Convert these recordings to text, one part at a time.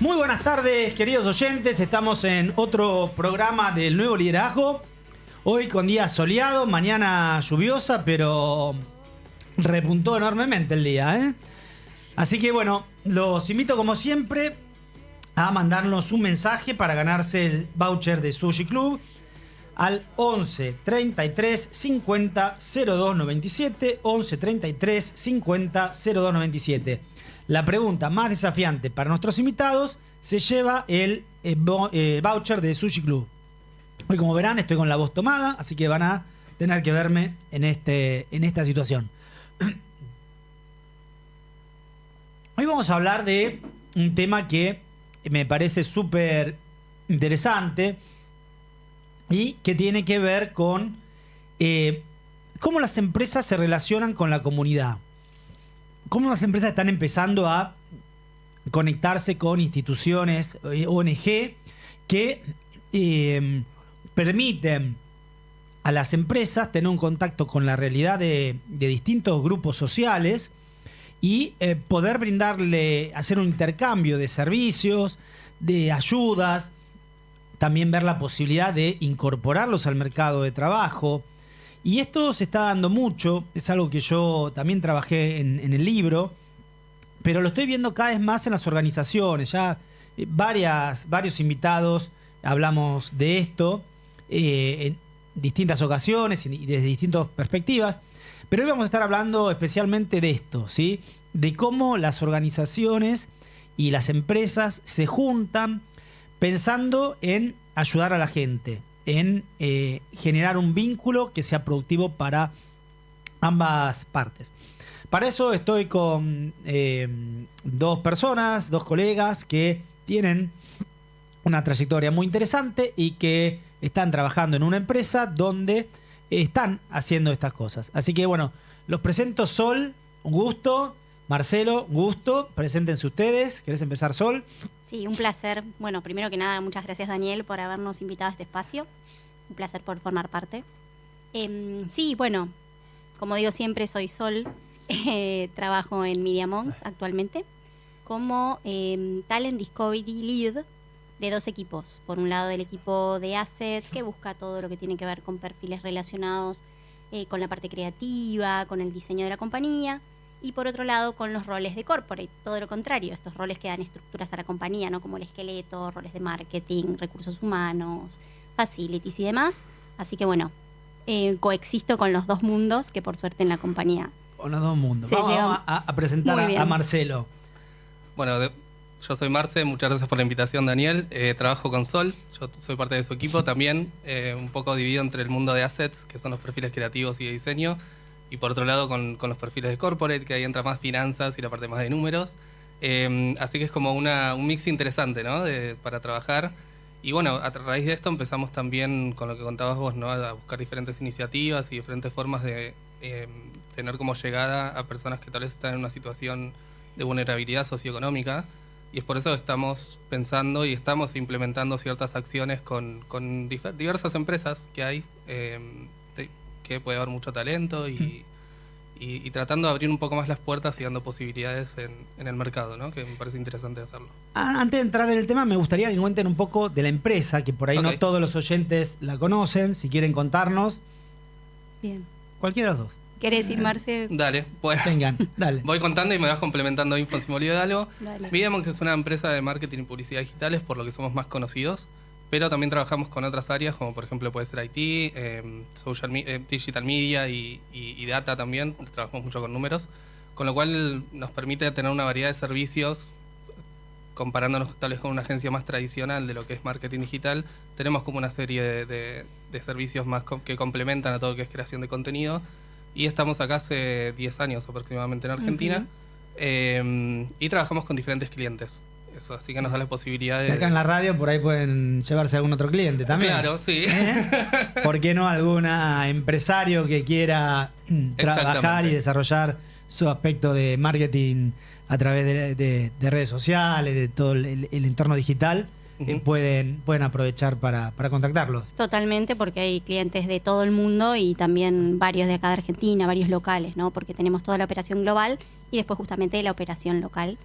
Muy buenas tardes, queridos oyentes. Estamos en otro programa del Nuevo Liderazgo. Hoy con día soleado, mañana lluviosa, pero repuntó enormemente el día, ¿eh? Así que bueno, los invito como siempre a mandarnos un mensaje para ganarse el voucher de Sushi Club al 11 33 50 02 97, 11 33 50 02 97. La pregunta más desafiante para nuestros invitados se lleva el voucher de Sushi Club. Hoy, como verán, estoy con la voz tomada, así que van a tener que verme en esta situación. Hoy vamos a hablar de un tema que me parece súper interesante y que tiene que ver con cómo las empresas se relacionan con la comunidad. Cómo las empresas están empezando a conectarse con instituciones, ONG, que permiten a las empresas tener un contacto con la realidad de distintos grupos sociales y poder brindarle, hacer un intercambio de servicios, de ayudas, también ver la posibilidad de incorporarlos al mercado de trabajo. Y esto se está dando mucho, es algo que yo también trabajé en el libro, pero lo estoy viendo cada vez más en las organizaciones. Ya varios invitados hablamos de esto en distintas ocasiones y desde distintas perspectivas, pero hoy vamos a estar hablando especialmente de esto, ¿sí? De cómo las organizaciones y las empresas se juntan pensando en ayudar a la gente, en generar un vínculo que sea productivo para ambas partes. Para eso estoy con dos personas, dos colegas que tienen una trayectoria muy interesante y que están trabajando en una empresa donde están haciendo estas cosas. Así que bueno, los presento. Sol, un gusto. Marcelo, un gusto. Preséntense ustedes. ¿Querés empezar, Sol? Sí, un placer. Bueno, primero que nada, muchas gracias, Daniel, por habernos invitado a este espacio. Un placer por formar parte. Sí, bueno, como digo siempre, soy Sol. Trabajo en Media Monks actualmente como Talent Discovery Lead de dos equipos. Por un lado, el equipo de Assets, que busca todo lo que tiene que ver con perfiles relacionados con la parte creativa, con el diseño de la compañía. Y por otro lado, con los roles de corporate, todo lo contrario, estos roles que dan estructuras a la compañía, ¿no? Como el esqueleto, roles de marketing, recursos humanos, facilities y demás. Así que bueno, coexisto con los dos mundos que por suerte en la compañía con los dos mundos. Vamos a presentar a Marcelo. Bueno, yo soy Marce, muchas gracias por la invitación, Daniel. Trabajo con Sol, yo soy parte de su equipo también, un poco dividido entre el mundo de assets, que son los perfiles creativos y de diseño, y por otro lado con los perfiles de corporate, que ahí entra más finanzas y la parte más de números. Así que es como un mix interesante, ¿no? Para trabajar. Y bueno, a raíz de esto empezamos también con lo que contabas vos, ¿no? A buscar diferentes iniciativas y diferentes formas de tener como llegada a personas que tal vez están en una situación de vulnerabilidad socioeconómica. Y es por eso que estamos pensando y estamos implementando ciertas acciones con diversas empresas que hay, que puede haber mucho talento y tratando de abrir un poco más las puertas y dando posibilidades en el mercado, ¿no? Que me parece interesante hacerlo. Antes de entrar en el tema, me gustaría que cuenten un poco de la empresa, que por ahí no todos los oyentes la conocen. Si quieren contarnos. Bien. Cualquiera de los dos. ¿Querés ir, Marce? Dale, pues. Vengan, dale. Voy contando y me vas complementando info si me olvido de algo. Dale. Media Monks es una empresa de marketing y publicidad digitales, por lo que somos más conocidos, pero también trabajamos con otras áreas, como por ejemplo puede ser IT, digital media y data también. Trabajamos mucho con números, con lo cual nos permite tener una variedad de servicios. Comparándonos tal vez con una agencia más tradicional de lo que es marketing digital, tenemos como una serie de servicios más que complementan a todo lo que es creación de contenido. Y estamos acá hace 10 años aproximadamente en Argentina. Y trabajamos con diferentes clientes. Eso, así que nos da la posibilidad de... Acá en la radio por ahí pueden llevarse a algún otro cliente también. Claro, sí. ¿Por qué no algún empresario que quiera trabajar y desarrollar su aspecto de marketing a través de redes sociales, de todo el entorno digital? Pueden aprovechar para contactarlos. Totalmente, porque hay clientes de todo el mundo y también varios de acá de Argentina, varios locales, ¿no? Porque tenemos toda la operación global y después justamente la operación local.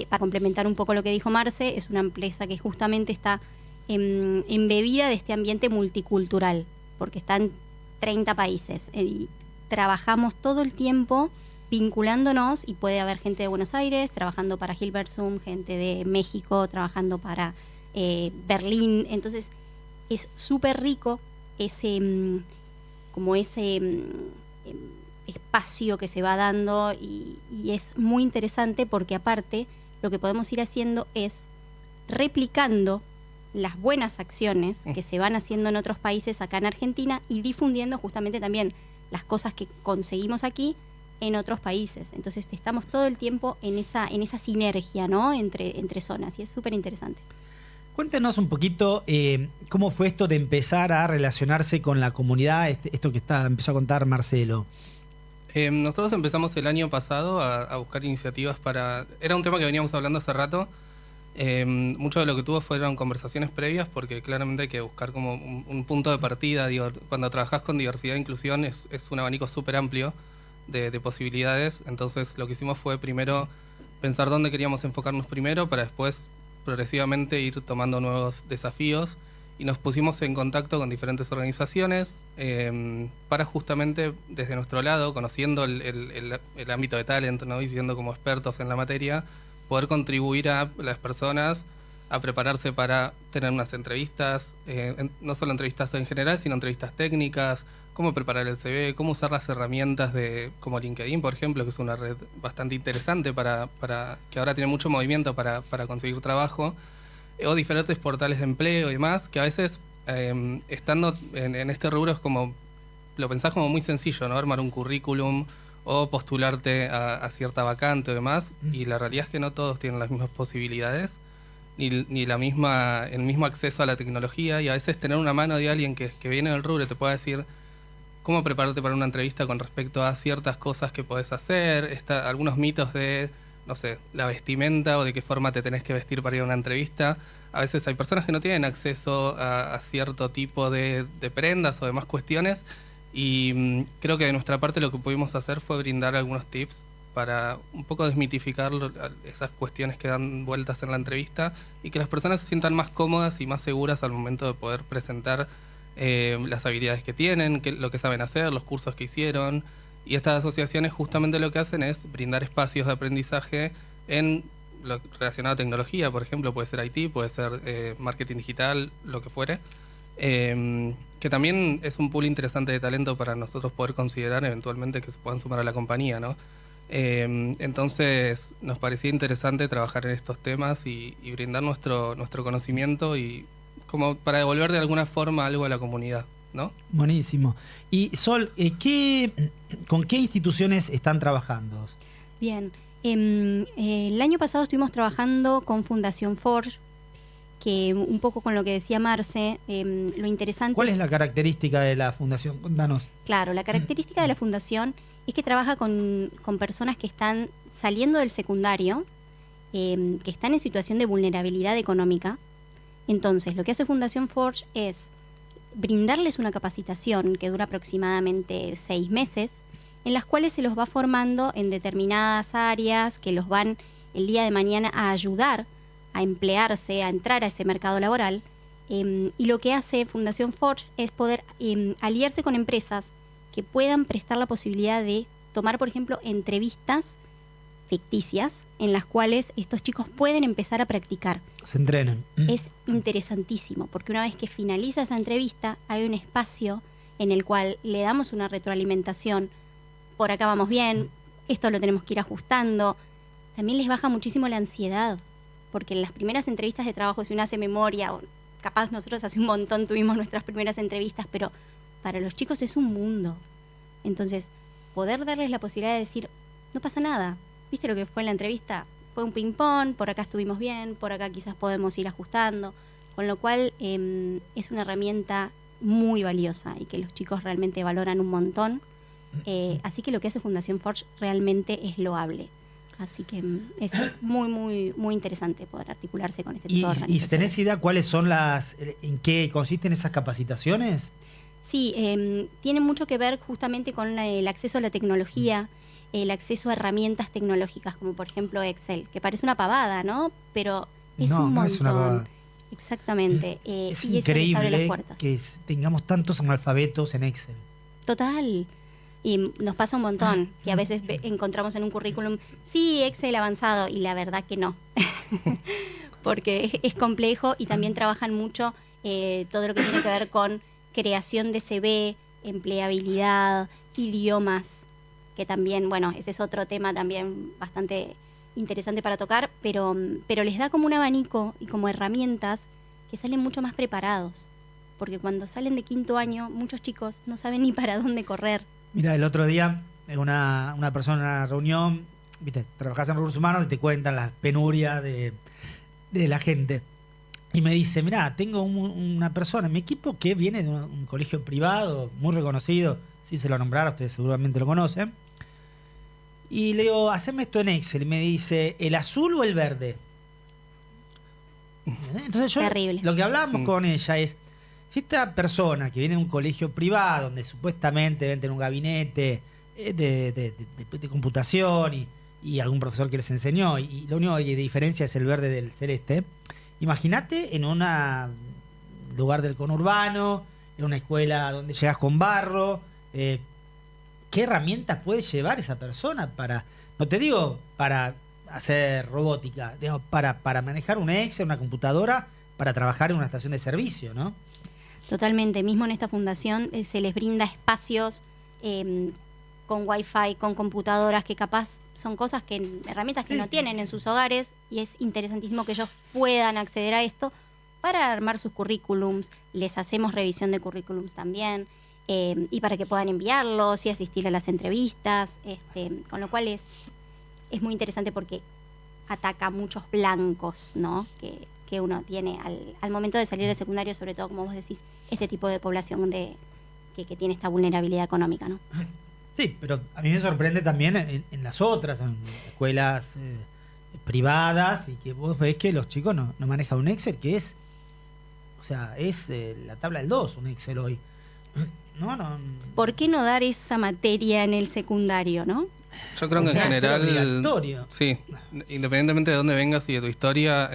Para complementar un poco lo que dijo Marce, es una empresa que justamente está embebida de este ambiente multicultural, porque está en 30 países y trabajamos todo el tiempo vinculándonos, y puede haber gente de Buenos Aires trabajando para Hilversum, gente de México trabajando para Berlín. Entonces es súper rico ese espacio que se va dando, y es muy interesante porque aparte lo que podemos ir haciendo es replicando las buenas acciones que se van haciendo en otros países acá en Argentina, y difundiendo justamente también las cosas que conseguimos aquí en otros países. Entonces estamos todo el tiempo en esa sinergia, ¿no? entre zonas, y es súper interesante. Cuéntenos un poquito cómo fue esto de empezar a relacionarse con la comunidad, esto que empezó a contar Marcelo. Nosotros empezamos el año pasado a buscar iniciativas para... Era un tema que veníamos hablando hace rato. Mucho de lo que tuvo fueron conversaciones previas, porque claramente hay que buscar como un punto de partida. Digo, cuando trabajás con diversidad e inclusión es un abanico súper amplio de posibilidades. Entonces lo que hicimos fue primero pensar dónde queríamos enfocarnos primero, para después progresivamente ir tomando nuevos desafíos, y nos pusimos en contacto con diferentes organizaciones para justamente desde nuestro lado, conociendo el ámbito de talent, ¿no? Y siendo como expertos en la materia, poder contribuir a las personas a prepararse para tener unas entrevistas, no solo entrevistas en general, sino entrevistas técnicas, cómo preparar el CV, cómo usar las herramientas como LinkedIn, por ejemplo, que es una red bastante interesante para que ahora tiene mucho movimiento para conseguir trabajo, o diferentes portales de empleo y demás, que a veces estando en este rubro es como, lo pensás como muy sencillo, ¿no? Armar un currículum o postularte a cierta vacante o demás, y la realidad es que no todos tienen las mismas posibilidades, ni el mismo acceso a la tecnología, y a veces tener una mano de alguien que viene del rubro y te pueda decir cómo prepararte para una entrevista con respecto a ciertas cosas que podés hacer, algunos mitos de, no sé, la vestimenta o de qué forma te tenés que vestir para ir a una entrevista. A veces hay personas que no tienen acceso a cierto tipo de prendas o demás cuestiones, y creo que de nuestra parte lo que pudimos hacer fue brindar algunos tips para un poco desmitificar esas cuestiones que dan vueltas en la entrevista, y que las personas se sientan más cómodas y más seguras al momento de poder presentar las habilidades que tienen, lo que saben hacer, los cursos que hicieron. Y estas asociaciones justamente lo que hacen es brindar espacios de aprendizaje en lo relacionado a tecnología, por ejemplo, puede ser IT, puede ser marketing digital, lo que fuere, que también es un pool interesante de talento para nosotros poder considerar eventualmente que se puedan sumar a la compañía, ¿no? Entonces nos parecía interesante trabajar en estos temas y brindar nuestro conocimiento, y como para devolver de alguna forma algo a la comunidad, ¿no? Buenísimo. Y Sol, ¿con qué instituciones están trabajando? Bien, el año pasado estuvimos trabajando con Fundación Forge, que un poco con lo que decía Marce, lo interesante... ¿Cuál es la característica de la fundación? Contanos. Claro, la característica de la fundación es que trabaja con personas que están saliendo del secundario, que están en situación de vulnerabilidad económica. Entonces, lo que hace Fundación Forge es brindarles una capacitación que dura aproximadamente 6 meses, en las cuales se los va formando en determinadas áreas que los van el día de mañana a ayudar a emplearse, a entrar a ese mercado laboral. Y lo que hace Fundación Forge es poder aliarse con empresas que puedan prestar la posibilidad de tomar, por ejemplo, entrevistas ficticias en las cuales estos chicos pueden empezar a practicar. Se entrenan. Es interesantísimo, porque una vez que finaliza esa entrevista hay un espacio en el cual le damos una retroalimentación. Por acá vamos bien, esto lo tenemos que ir ajustando. También les baja muchísimo la ansiedad, porque en las primeras entrevistas de trabajo, si uno hace memoria, o capaz nosotros hace un montón tuvimos nuestras primeras entrevistas, pero para los chicos es un mundo. Entonces, poder darles la posibilidad de decir, no pasa nada, ¿viste lo que fue en la entrevista? Fue un ping-pong, por acá estuvimos bien, por acá quizás podemos ir ajustando, con lo cual es una herramienta muy valiosa y que los chicos realmente valoran un montón. Así que lo que hace Fundación Forge realmente es loable. Así que es muy, muy, muy interesante poder articularse con este tipo de organizaciones. ¿Y tenés idea cuáles son en qué consisten esas capacitaciones? Sí, tiene mucho que ver justamente con el acceso a la tecnología. el acceso a herramientas tecnológicas, como por ejemplo Excel, que parece una pavada, ¿no? Pero es un montón. No es una pavada. Exactamente. Es y eso les abre las increíble puertas. que tengamos tantos analfabetos en Excel. Total. Y nos pasa un montón, que a veces encontramos en un currículum, sí, Excel avanzado, y la verdad que no. Porque es complejo y también trabajan mucho todo lo que tiene que ver con creación de CV, empleabilidad, idiomas, que también, bueno, ese es otro tema también bastante interesante para tocar, pero les da como un abanico y como herramientas que salen mucho más preparados. Porque cuando salen de 5º año, muchos chicos no saben ni para dónde correr. Mira, el otro día una persona en una reunión, viste, trabajás en recursos humanos y te cuentan las penurias de la gente. Y me dice, mirá, tengo una persona en mi equipo que viene de un colegio privado muy reconocido, si se lo nombrara, ustedes seguramente lo conocen. Y le digo, haceme esto en Excel. Y me dice, ¿el azul o el verde? Entonces yo, Terrible. lo que hablábamos con ella es, si esta persona que viene de un colegio privado, donde supuestamente deben tener un gabinete de computación y algún profesor que les enseñó, y lo único que diferencia es el verde del celeste, imagínate en un lugar del conurbano, en una escuela donde llegas con barro, ¿qué herramientas puede llevar esa persona para, no te digo para hacer robótica, digo, para manejar un Excel, una computadora, para trabajar en una estación de servicio, ¿no? Totalmente. Mismo en esta fundación se les brinda espacios con Wi-Fi, con computadoras, que capaz son cosas herramientas que no tienen en sus hogares, y es interesantísimo que ellos puedan acceder a esto para armar sus currículums. Les hacemos revisión de currículums también, y para que puedan enviarlos y asistir a las entrevistas, con lo cual es muy interesante porque ataca muchos blancos, ¿no? que uno tiene al momento de salir del secundario, sobre todo, como vos decís, este tipo de población que tiene esta vulnerabilidad económica, ¿no? Sí, pero a mí me sorprende también en las otras, en escuelas privadas, y que vos ves que los chicos no manejan un Excel, que es, o sea, es la tabla del 2, un Excel hoy. No. ¿Por qué no dar esa materia en el secundario, no? Yo creo que en general, obligatorio. Sí, independientemente de dónde vengas y de tu historia,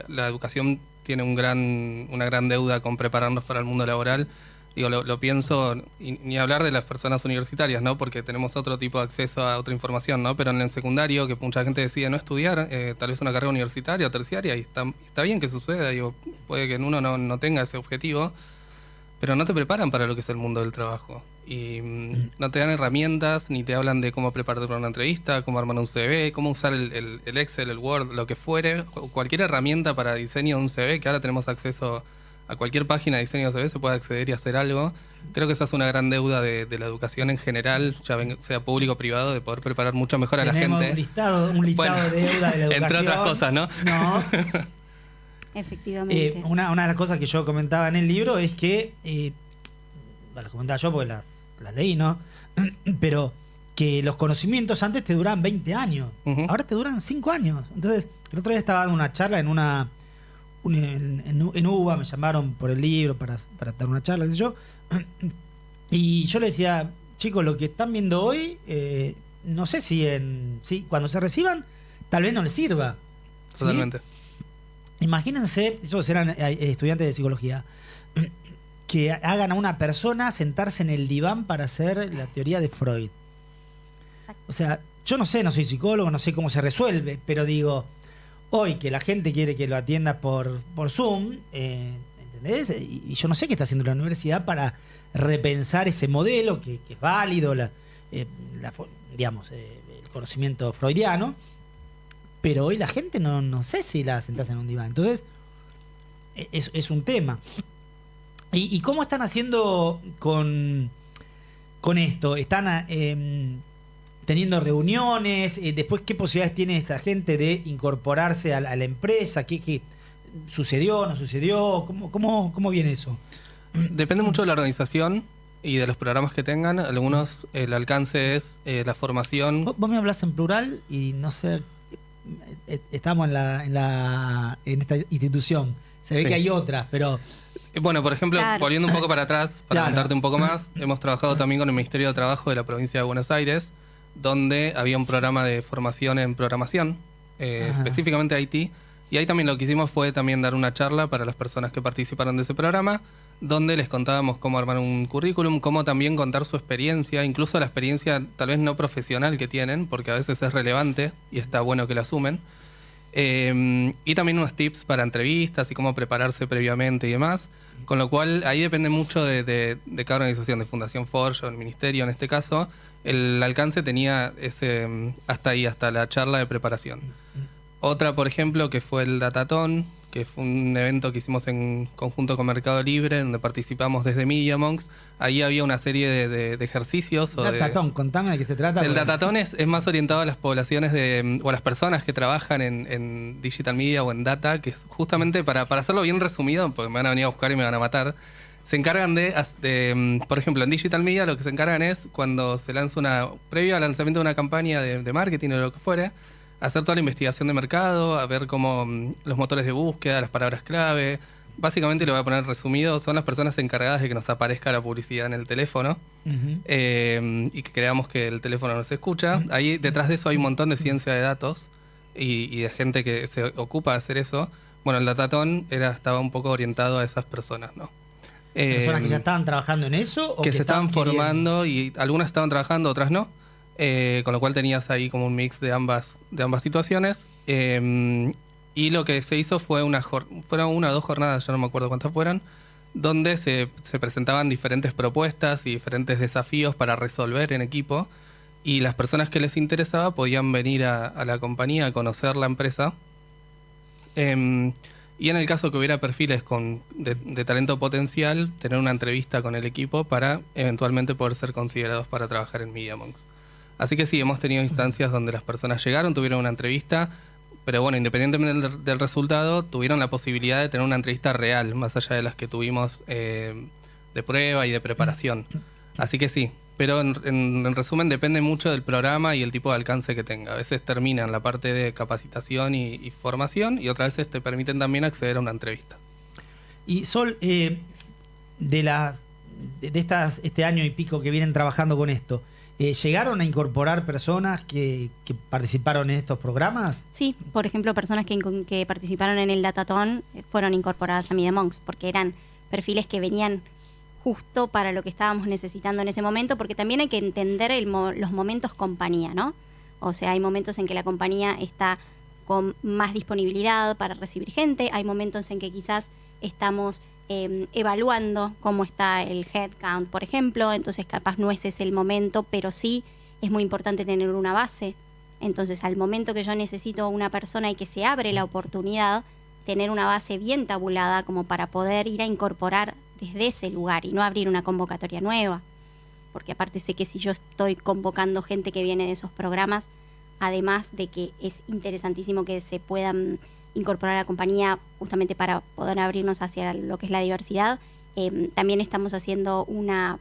la educación tiene una gran deuda con prepararnos para el mundo laboral. Digo, lo pienso, y ni hablar de las personas universitarias, ¿no? Porque tenemos otro tipo de acceso a otra información, ¿no? Pero en el secundario, que mucha gente decide no estudiar, tal vez una carrera universitaria o terciaria, y está bien que suceda, digo, puede que uno no tenga ese objetivo, pero no te preparan para lo que es el mundo del trabajo. Y no te dan herramientas, ni te hablan de cómo prepararte para una entrevista, cómo armar un CV, cómo usar el Excel, el Word, lo que fuere, cualquier herramienta para diseño de un CV, que ahora tenemos acceso a cualquier página de diseño de CV, se puede acceder y hacer algo. Creo que esa es una gran deuda de la educación en general, sea público o privado, de poder preparar mucho mejor a la gente. Tenemos un listado de deuda de la educación. Entre otras cosas, ¿no? No. Efectivamente. Una de las cosas que yo comentaba en el libro es que, las comentaba yo porque las leí, ¿no? Pero que los conocimientos antes te duraban 20 años, ahora te duran 5 años. Entonces, el otro día estaba dando una charla en UBA, me llamaron por el libro para dar una charla, qué sé yo, y yo le decía, chicos, lo que están viendo hoy, no sé si cuando se reciban, tal vez no les sirva. Totalmente. ¿Sí? Imagínense, ellos eran estudiantes de psicología, que hagan a una persona sentarse en el diván para hacer la teoría de Freud. Exacto. O sea, yo no sé, no soy psicólogo, no sé cómo se resuelve, pero digo, hoy que la gente quiere que lo atienda por Zoom, ¿entendés? Y yo no sé qué está haciendo la universidad para repensar ese modelo, que es válido, digamos, el conocimiento freudiano, pero hoy la gente no sé si la sentás en un diván. Entonces, es un tema. ¿Y cómo están haciendo con esto? ¿Están teniendo reuniones? Después, ¿qué posibilidades tiene esa gente de incorporarse a la empresa? ¿Qué sucedió, no sucedió? ¿Cómo viene eso? Depende mucho de la organización y de los programas que tengan. Algunos, el alcance es la formación. Vos me hablas en plural y no sé, estamos en esta institución. Se ve Sí. que hay otras, pero... Bueno, por ejemplo, Claro. volviendo un poco para atrás, para Claro. contarte un poco más, hemos trabajado también con el Ministerio de Trabajo de la provincia de Buenos Aires, donde había un programa de formación en programación, específicamente IT. Y ahí también lo que hicimos fue también dar una charla para las personas que participaron de ese programa, donde les contábamos cómo armar un currículum, cómo también contar su experiencia, incluso la experiencia tal vez no profesional que tienen, porque a veces es relevante y está bueno que la asumen. Y también unos tips para entrevistas y cómo prepararse previamente y demás. Con lo cual ahí depende mucho de cada organización, de Fundación Forge o el Ministerio en este caso. El alcance tenía hasta ahí, hasta la charla de preparación. Otra, por ejemplo, que fue el Datathon, que fue un evento que hicimos en conjunto con Mercado Libre, donde participamos desde Media Monks. Ahí había una serie de ejercicios. Datathon, contame de qué se trata. El Datathon es más orientado a las poblaciones o a las personas que trabajan en digital media o en data, que es justamente para hacerlo bien resumido, porque me van a venir a buscar y me van a matar. Se encargan por ejemplo, en digital media lo que se encargan es cuando se lanza previo al lanzamiento de una campaña de marketing o lo que fuere, hacer toda la investigación de mercado, a ver cómo los motores de búsqueda, las palabras clave. Básicamente, lo voy a poner resumido, son las personas encargadas de que nos aparezca la publicidad en el teléfono y que creamos que el teléfono nos escucha. Ahí detrás de eso hay un montón de ciencia de datos y de gente que se ocupa de hacer eso. Bueno, el Datathon estaba un poco orientado a esas personas, ¿no? ¿Personas que ya estaban trabajando en eso? Que se estaban formando y algunas estaban trabajando, otras no. Con lo cual tenías ahí como un mix de ambas situaciones. Y lo que se hizo fueron 1 o 2 jornadas, ya no me acuerdo cuántas fueron, donde se presentaban diferentes propuestas y diferentes desafíos para resolver en equipo. Y las personas que les interesaba podían venir a la compañía a conocer la empresa. Y en el caso que hubiera perfiles de talento potencial, tener una entrevista con el equipo para eventualmente poder ser considerados para trabajar en Media Monks. Así que sí, hemos tenido instancias donde las personas llegaron, tuvieron una entrevista, pero bueno, independientemente del resultado, tuvieron la posibilidad de tener una entrevista real, más allá de las que tuvimos de prueba y de preparación. Así que sí, pero en resumen depende mucho del programa y el tipo de alcance que tenga. A veces terminan la parte de capacitación y formación y otras veces te permiten también acceder a una entrevista. Y Sol, este año y pico que vienen trabajando con esto, ¿llegaron a incorporar personas que participaron en estos programas? Sí, por ejemplo, personas que participaron en el Datathon fueron incorporadas a Media Monks porque eran perfiles que venían justo para lo que estábamos necesitando en ese momento, porque también hay que entender los momentos compañía, ¿no? O sea, hay momentos en que la compañía está con más disponibilidad para recibir gente, hay momentos en que quizás estamos evaluando cómo está el headcount, por ejemplo, entonces capaz no ese es el momento, pero sí es muy importante tener una base. Entonces, al momento que yo necesito una persona y que se abre la oportunidad, tener una base bien tabulada como para poder ir a incorporar desde ese lugar y no abrir una convocatoria nueva. Porque aparte sé que si yo estoy convocando gente que viene de esos programas, además de que es interesantísimo que se puedan incorporar a la compañía justamente para poder abrirnos hacia lo que es la diversidad, también estamos haciendo una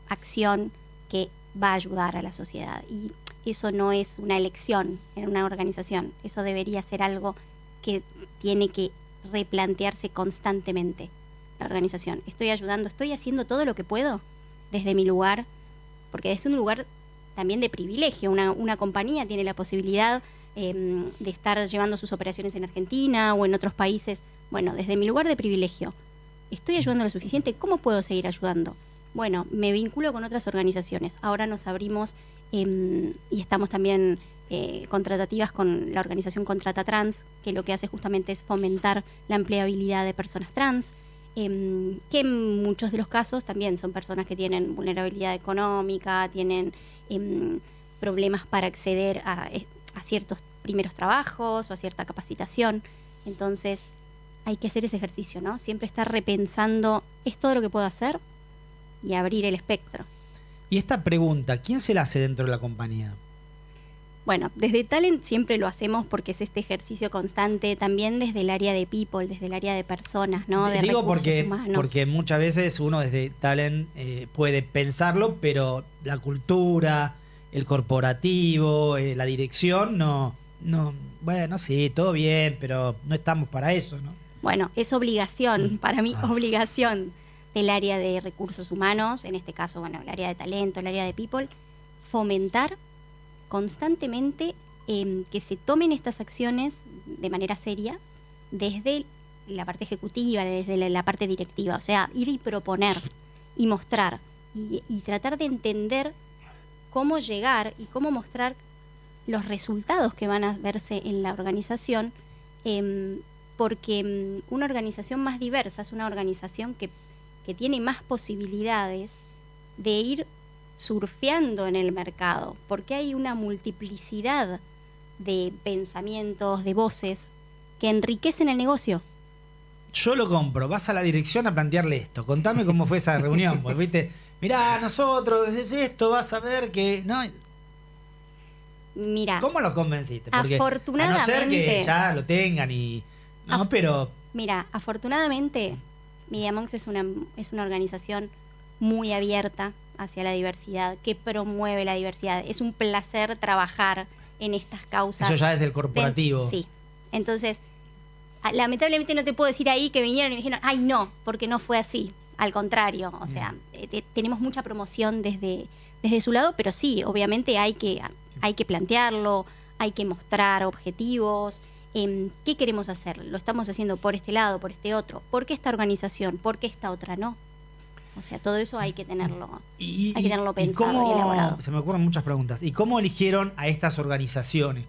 acción que va a ayudar a la sociedad. Y eso no es una elección en una organización, eso debería ser algo que tiene que replantearse constantemente la organización. Estoy ayudando, estoy haciendo todo lo que puedo desde mi lugar, porque es un lugar también de privilegio. Una compañía tiene la posibilidad de estar llevando sus operaciones en Argentina o en otros países. Bueno, desde mi lugar de privilegio, ¿estoy ayudando lo suficiente? ¿Cómo puedo seguir ayudando? Bueno, me vinculo con otras organizaciones. Ahora nos abrimos y estamos también contratativas con la organización Contrata Trans, que lo que hace justamente es fomentar la empleabilidad de personas trans, que en muchos de los casos también son personas que tienen vulnerabilidad económica, tienen problemas para acceder a ciertos primeros trabajos o a cierta capacitación. Entonces hay que hacer ese ejercicio, ¿no? Siempre estar repensando, ¿es todo lo que puedo hacer? Y abrir el espectro. Y esta pregunta, ¿quién se la hace dentro de la compañía? Bueno, desde Talent siempre lo hacemos porque es este ejercicio constante, también desde el área de people, desde el área de personas, ¿no? De recursos humanos. Porque muchas veces uno desde Talent puede pensarlo, pero la cultura, el corporativo, la dirección, no, bueno, sí, todo bien, pero no estamos para eso, ¿no? Bueno, es obligación, para mí, obligación del área de recursos humanos, en este caso, bueno, el área de talento, el área de people, fomentar constantemente que se tomen estas acciones de manera seria desde la parte ejecutiva, desde la parte directiva. O sea, ir y proponer y mostrar y tratar de entender cómo llegar y cómo mostrar los resultados que van a verse en la organización, porque una organización más diversa es una organización que tiene más posibilidades de ir surfeando en el mercado, porque hay una multiplicidad de pensamientos, de voces que enriquecen el negocio. Yo lo compro. Vas a la dirección a plantearle esto. Contame cómo fue esa reunión. Pues, ¿viste? Mirá, nosotros, esto vas a ver que... no. Mira, ¿Cómo lo convenciste? Porque afortunadamente, a no ser que ya lo tengan y... No, pero... Mira, afortunadamente, Media Monks es una organización muy abierta hacia la diversidad, que promueve la diversidad. Es un placer trabajar en estas causas. Eso ya es del corporativo. Sí. Entonces, lamentablemente no te puedo decir ahí que vinieron y me dijeron, ay no, porque no fue así. Al contrario, o sea, tenemos mucha promoción desde su lado, pero sí, obviamente hay que plantearlo, hay que mostrar objetivos. ¿Qué queremos hacer? ¿Lo estamos haciendo por este lado, por este otro? ¿Por qué esta organización? ¿Por qué esta otra no? O sea, todo eso hay que tenerlo, hay que tenerlo pensado y elaborado. Se me ocurren muchas preguntas. ¿Y cómo eligieron a estas organizaciones?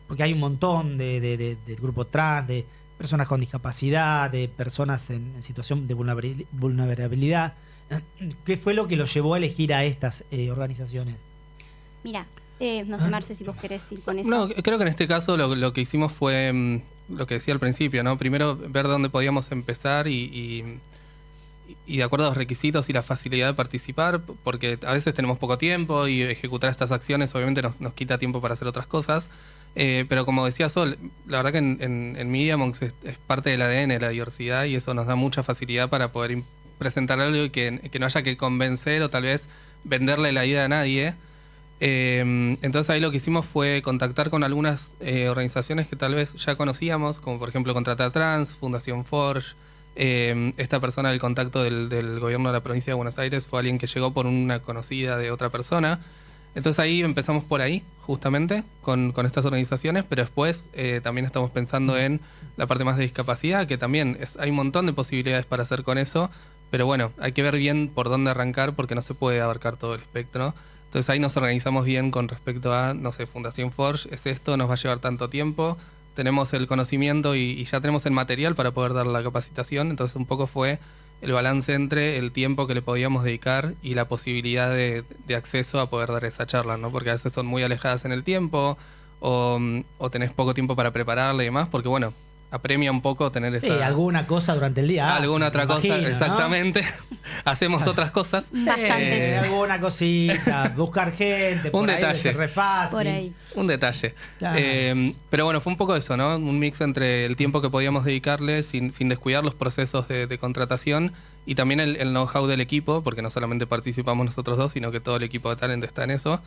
Porque hay un montón del grupo trans, de personas con discapacidad, de personas en situación de vulnerabilidad. ¿Qué fue lo que los llevó a elegir a estas organizaciones? Mira, no sé, Marce, si vos querés ir con eso. No, creo que en este caso lo que hicimos fue lo que decía al principio, ¿no? Primero ver dónde podíamos empezar y de acuerdo a los requisitos y la facilidad de participar, porque a veces tenemos poco tiempo y ejecutar estas acciones obviamente nos quita tiempo para hacer otras cosas. Pero como decía Sol, la verdad que en Media Monks es parte del ADN la diversidad y eso nos da mucha facilidad para poder presentar algo y que no haya que convencer o tal vez venderle la idea a nadie. Entonces ahí lo que hicimos fue contactar con algunas organizaciones que tal vez ya conocíamos, como por ejemplo Contrata Trans, Fundación Forge. Esta persona del contacto del gobierno de la provincia de Buenos Aires fue alguien que llegó por una conocida de otra persona. Entonces ahí empezamos por ahí, justamente, con estas organizaciones, pero después también estamos pensando en la parte más de discapacidad, que también hay un montón de posibilidades para hacer con eso, pero bueno, hay que ver bien por dónde arrancar porque no se puede abarcar todo el espectro. Entonces ahí nos organizamos bien con respecto a, no sé, Fundación Forge, es esto, nos va a llevar tanto tiempo, tenemos el conocimiento y ya tenemos el material para poder dar la capacitación, entonces un poco fue el balance entre el tiempo que le podíamos dedicar y la posibilidad de acceso a poder dar esa charla, ¿no? Porque a veces son muy alejadas en el tiempo o tenés poco tiempo para prepararla y demás, porque bueno, apremia un poco tener esa... Sí, alguna cosa durante el día. Alguna otra cosa, imagino, exactamente. ¿No? Hacemos otras cosas. Bastantes. Alguna cosita, buscar gente, un por ahí detalle. es re fácil. Por ahí. Un detalle. Claro. Pero bueno, fue un poco eso, ¿no? Un mix entre el tiempo que podíamos dedicarle sin descuidar los procesos de contratación y también el know-how del equipo, porque no solamente participamos nosotros dos, sino que todo el equipo de talento está en eso.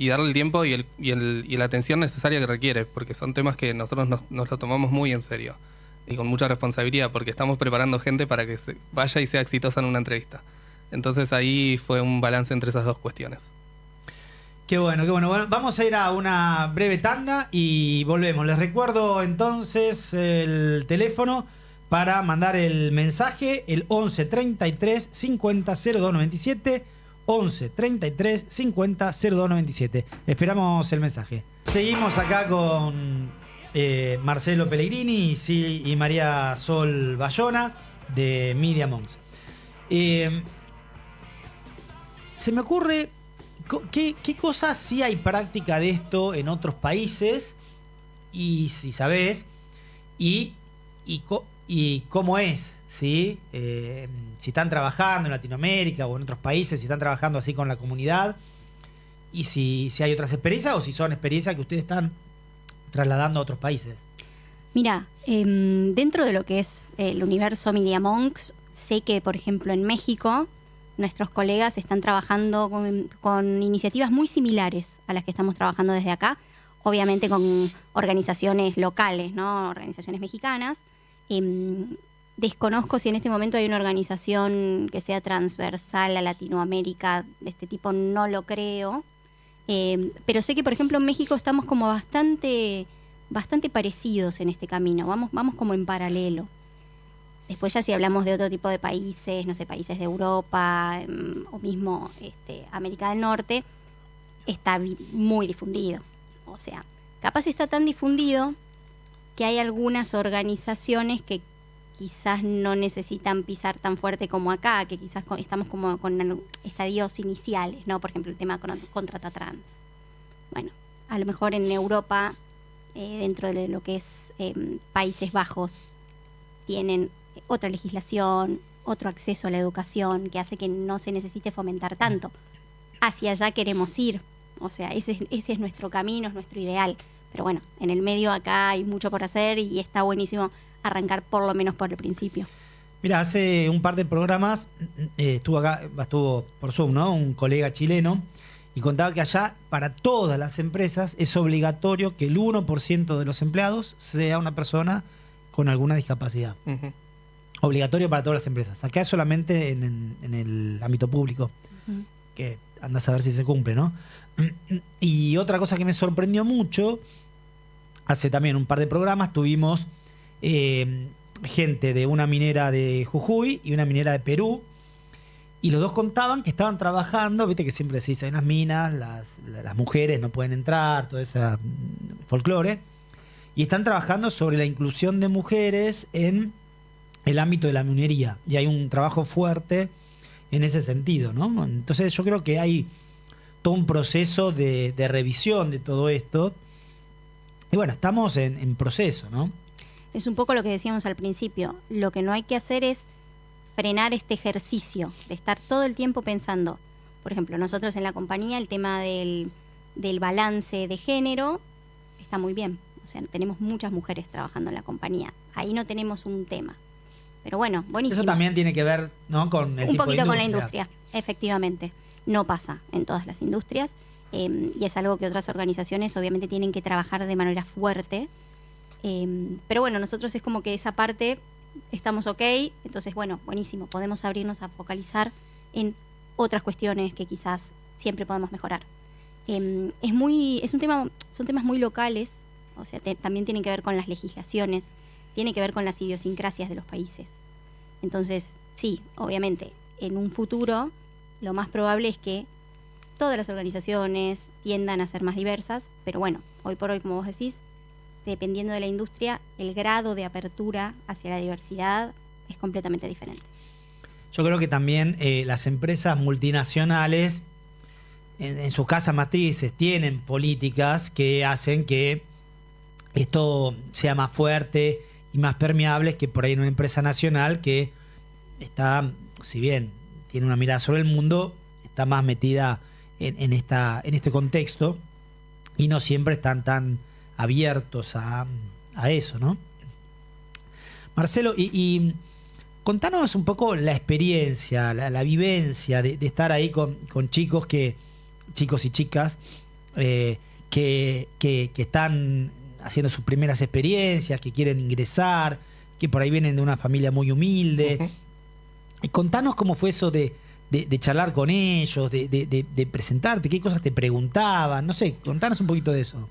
Y darle el tiempo y la atención necesaria que requiere, porque son temas que nosotros nos lo tomamos muy en serio y con mucha responsabilidad, porque estamos preparando gente para que vaya y sea exitosa en una entrevista. Entonces ahí fue un balance entre esas dos cuestiones. Qué bueno, qué bueno. Bueno, vamos a ir a una breve tanda y volvemos. Les recuerdo entonces el teléfono para mandar el mensaje, el 11 33 50 02 97, 11 33 50 02 97. Esperamos el mensaje. Seguimos acá con Marcelo Pellegrini y María Sol Bayona de Media Monks. Se me ocurre, ¿qué cosas sí hay práctica de esto en otros países? Y si sabés, y cómo es, ¿sí? Si están trabajando en Latinoamérica o en otros países, si están trabajando así con la comunidad, y si hay otras experiencias o si son experiencias que ustedes están trasladando a otros países. Mira, dentro de lo que es el universo Media Monks, sé que, por ejemplo, en México, nuestros colegas están trabajando con iniciativas muy similares a las que estamos trabajando desde acá, obviamente con organizaciones locales, ¿no? Organizaciones mexicanas. Desconozco si en este momento hay una organización que sea transversal a Latinoamérica de este tipo, no lo creo. Pero sé que, por ejemplo, en México estamos como bastante parecidos en este camino, vamos como en paralelo. Después ya si hablamos de otro tipo de países, no sé, países de Europa o mismo América del Norte, está muy difundido. O sea, capaz está tan difundido que hay algunas organizaciones que quizás no necesitan pisar tan fuerte como acá, que quizás estamos como con estadios iniciales, ¿no? Por ejemplo, el tema con trata trans. Bueno, a lo mejor en Europa, dentro de lo que es Países Bajos, tienen otra legislación, otro acceso a la educación que hace que no se necesite fomentar tanto. Hacia allá queremos ir. O sea, ese es nuestro camino, es nuestro ideal. Pero bueno, en el medio acá hay mucho por hacer y está buenísimo arrancar por lo menos por el principio. Mira, hace un par de programas estuvo por Zoom, ¿no? Un colega chileno y contaba que allá para todas las empresas es obligatorio que el 1% de los empleados sea una persona con alguna discapacidad. Ujú. Obligatorio para todas las empresas. Acá es solamente en el ámbito público, que andás a ver si se cumple, ¿no? Y otra cosa que me sorprendió mucho, hace también un par de programas tuvimos gente de una minera de Jujuy y una minera de Perú, y los dos contaban que estaban trabajando, viste que siempre se dice en las minas, las mujeres no pueden entrar, todo ese folclore, y están trabajando sobre la inclusión de mujeres en el ámbito de la minería, y hay un trabajo fuerte en ese sentido, ¿no? Entonces yo creo que hay todo un proceso de revisión de todo esto, y bueno, estamos en proceso, ¿no? Es un poco lo que decíamos al principio. Lo que no hay que hacer es frenar este ejercicio de estar todo el tiempo pensando. Por ejemplo, nosotros en la compañía el tema del balance de género está muy bien. O sea, tenemos muchas mujeres trabajando en la compañía. Ahí no tenemos un tema. Pero bueno, buenísimo. Eso también tiene que ver, ¿no? Con el un tipo poquito de con la industria, efectivamente. No pasa en todas las industrias y es algo que otras organizaciones obviamente tienen que trabajar de manera fuerte. Pero bueno, nosotros es como que esa parte estamos ok, entonces bueno, buenísimo, podemos abrirnos a focalizar en otras cuestiones que quizás siempre podemos mejorar. Son temas muy locales, o sea, también tienen que ver con las legislaciones, tiene que ver con las idiosincrasias de los países. Entonces, sí, obviamente, en un futuro lo más probable es que todas las organizaciones tiendan a ser más diversas, pero bueno, hoy por hoy, como vos decís, dependiendo de la industria, el grado de apertura hacia la diversidad es completamente diferente. Yo creo que también las empresas multinacionales en sus casas matrices tienen políticas que hacen que esto sea más fuerte y más permeable que por ahí en una empresa nacional que está, si bien tiene una mirada sobre el mundo, está más metida en este contexto y no siempre están tan abiertos a eso, ¿no? Marcelo, y contanos un poco la experiencia, la vivencia de estar ahí con chicos y chicas que están haciendo sus primeras experiencias, que quieren ingresar, que por ahí vienen de una familia muy humilde. Uh-huh. Y contanos cómo fue eso de charlar con ellos, de presentarte, qué cosas te preguntaban, no sé, contanos un poquito de eso.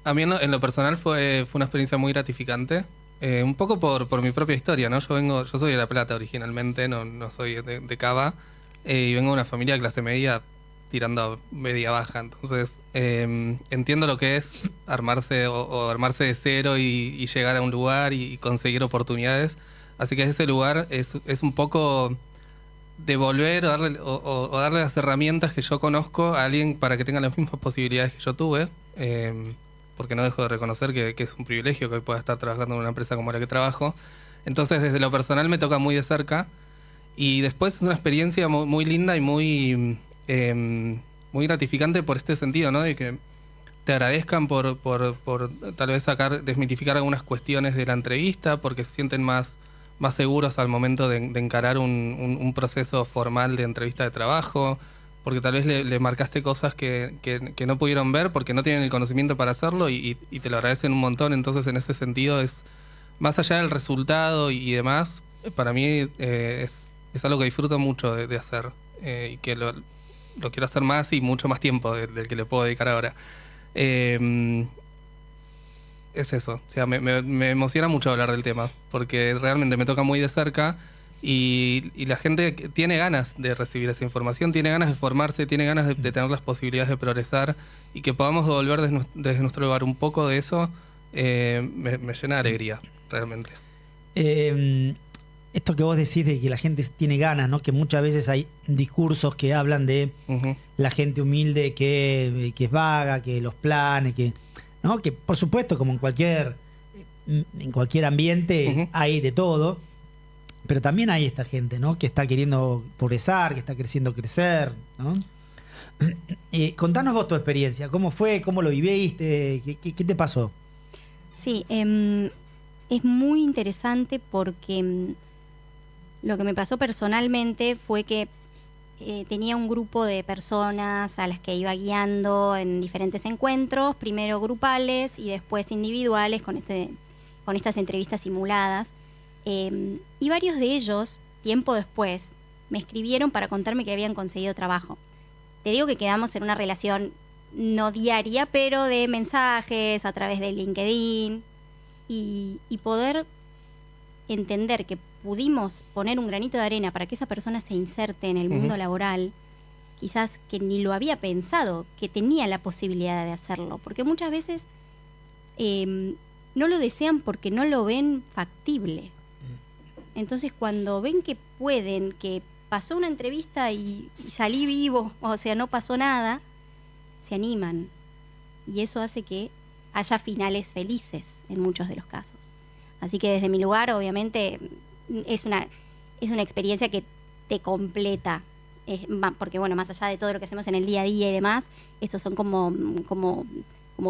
A mí en lo personal fue una experiencia muy gratificante, un poco por mi propia historia, ¿no? Yo soy de La Plata originalmente, no soy de Cava, y vengo de una familia de clase media tirando a media baja, entonces entiendo lo que es armarse o armarse de cero y llegar a un lugar y conseguir oportunidades, así que ese lugar es un poco devolver o darle las herramientas que yo conozco a alguien para que tenga las mismas posibilidades que yo tuve, porque no dejo de reconocer que es un privilegio que hoy pueda estar trabajando en una empresa como la que trabajo. Entonces, desde lo personal me toca muy de cerca. Y después es una experiencia muy, muy linda y muy gratificante por este sentido, ¿no? De que te agradezcan por tal vez desmitificar algunas cuestiones de la entrevista, porque se sienten más seguros al momento de encarar un proceso formal de entrevista de trabajo, porque tal vez le marcaste cosas que no pudieron ver porque no tienen el conocimiento para hacerlo y te lo agradecen un montón. Entonces, en ese sentido, es más allá del resultado y demás, para mí es algo que disfruto mucho de hacer y que lo quiero hacer más y mucho más tiempo del que le puedo dedicar ahora. Es eso, o sea, me emociona mucho hablar del tema, porque realmente me toca muy de cerca y la gente tiene ganas de recibir esa información, tiene ganas de formarse, tiene ganas de tener las posibilidades de progresar, y que podamos devolver desde nuestro lugar un poco de eso, me llena de alegría, realmente. Esto que vos decís de que la gente tiene ganas, ¿no? Que muchas veces hay discursos que hablan de la gente humilde que es vaga, que los planes, ¿no? Que por supuesto, como en cualquier ambiente hay de todo, pero también hay esta gente, ¿no? Que está queriendo progresar, que está creciendo crecer, ¿no? Contanos vos tu experiencia, ¿cómo fue? ¿Cómo lo viviste? ¿Qué te pasó? Sí, es muy interesante porque lo que me pasó personalmente fue que tenía un grupo de personas a las que iba guiando en diferentes encuentros, primero grupales y después individuales con estas entrevistas simuladas. Y varios de ellos, tiempo después, me escribieron para contarme que habían conseguido trabajo. Te digo que quedamos en una relación no diaria, pero de mensajes a través de LinkedIn, y poder entender que pudimos poner un granito de arena para que esa persona se inserte en el mundo laboral, quizás que ni lo había pensado, que tenía la posibilidad de hacerlo, porque muchas veces no lo desean porque no lo ven factible. Entonces, cuando ven que pueden, que pasó una entrevista y salí vivo, o sea, no pasó nada, se animan. Y eso hace que haya finales felices en muchos de los casos. Así que desde mi lugar, obviamente, es una experiencia que te completa. Porque, bueno, más allá de todo lo que hacemos en el día a día y demás, estos son como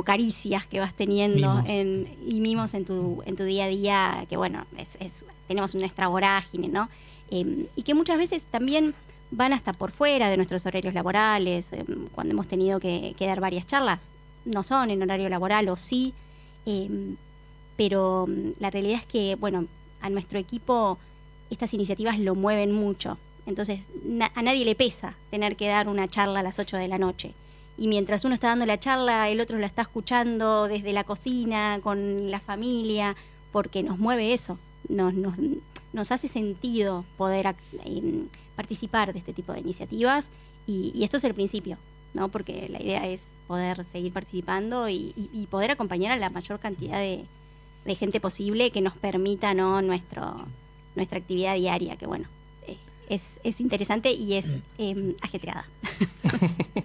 caricias que vas teniendo mimos en tu día a día, que bueno, tenemos nuestra vorágine, ¿no? Y que muchas veces también van hasta por fuera de nuestros horarios laborales. Cuando hemos tenido que dar varias charlas, no son en horario laboral o sí, pero la realidad es que, bueno, a nuestro equipo estas iniciativas lo mueven mucho. Entonces, a nadie le pesa tener que dar una charla a las 8 de la noche. Y mientras uno está dando la charla, el otro la está escuchando desde la cocina, con la familia, porque nos mueve eso. Nos hace sentido poder participar de este tipo de iniciativas. Y esto es el principio, ¿no? Porque la idea es poder seguir participando y poder acompañar a la mayor cantidad de gente posible que nos permita, ¿no?, nuestra actividad diaria, que bueno, es interesante y es ajetreada.